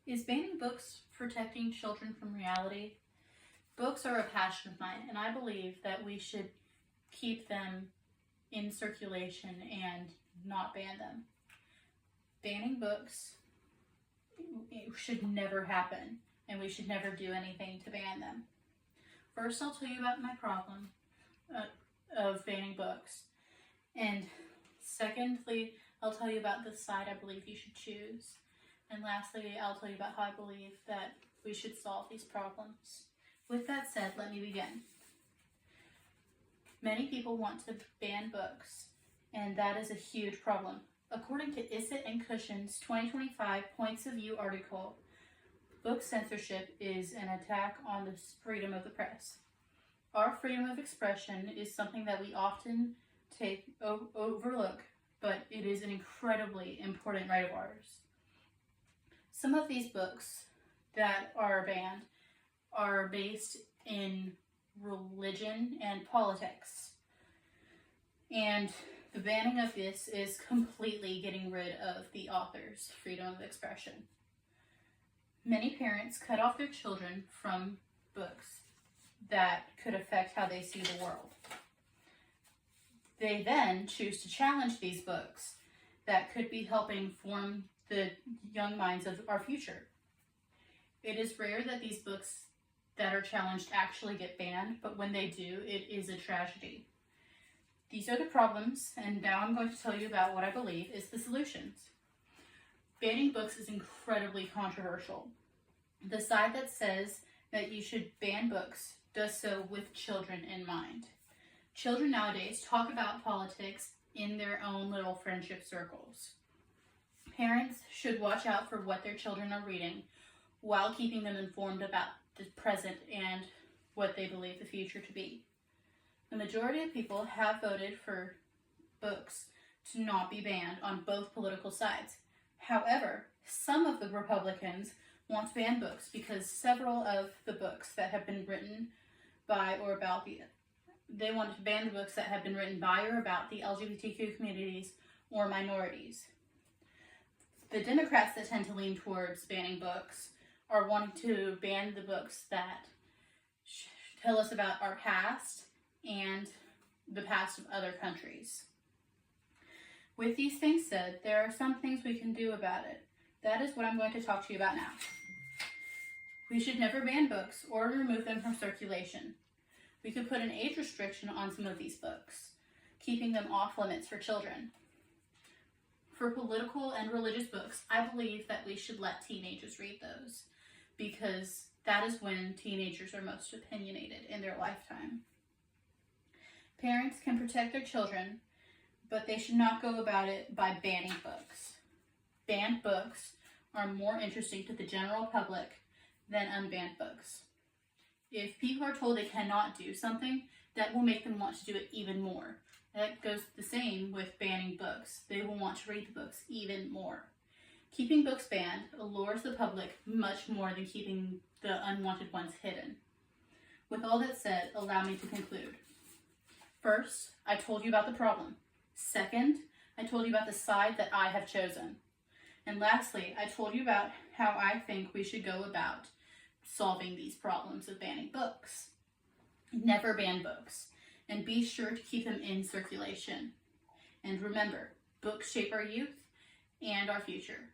Is banning books protecting children from reality? Books are a passion of mine, and I believe that we should keep them in circulation and not ban them. Banning books should never happen, and we should never do anything to ban them. First, I'll tell you about my problem of banning books. And secondly, I'll tell you about the side I believe you should choose. And lastly, I'll tell you about how I believe that we should solve these problems. With that said, let me begin. Many people want to ban books, and that is a huge problem. According to Issett and Cushion's 2025 Points of View article, book censorship is an attack on the freedom of the press. Our freedom of expression is something that we often overlook, but it is an incredibly important right of ours. Some of these books that are banned are based in religion and politics. And the banning of this is completely getting rid of the author's freedom of expression. Many parents cut off their children from books that could affect how they see the world. They then choose to challenge these books that could be helping form the young minds of our future. It is rare that these books that are challenged actually get banned, but when they do, it is a tragedy. These are the problems, and now I'm going to tell you about what I believe is the solutions. Banning books is incredibly controversial. The side that says that you should ban books does so with children in mind. Children nowadays talk about politics in their own little friendship circles. Parents should watch out for what their children are reading while keeping them informed about the present and what they believe the future to be. The majority of people have voted for books to not be banned on both political sides. However, some of the Republicans want to ban books because several of the books that have been written by or about they want to ban the books that have been written by or about the LGBTQ communities or minorities. The Democrats that tend to lean towards banning books are wanting to ban the books that tell us about our past and the past of other countries. With these things said, there are some things we can do about it. That is what I'm going to talk to you about now. We should never ban books or remove them from circulation. We could put an age restriction on some of these books, keeping them off limits for children. For political and religious books, I believe that we should let teenagers read those because that is when teenagers are most opinionated in their lifetime. Parents can protect their children, but they should not go about it by banning books. Banned books are more interesting to the general public than unbanned books. If people are told they cannot do something, that will make them want to do it even more. That goes the same with banning books. They will want to read the books even more. Keeping books banned allures the public much more than keeping the unwanted ones hidden. With all that said, allow me to conclude. First, I told you about the problem. Second, I told you about the side that I have chosen. And lastly, I told you about how I think we should go about solving these problems of banning books. Never ban books, and be sure to keep them in circulation. And remember, books shape our youth and our future.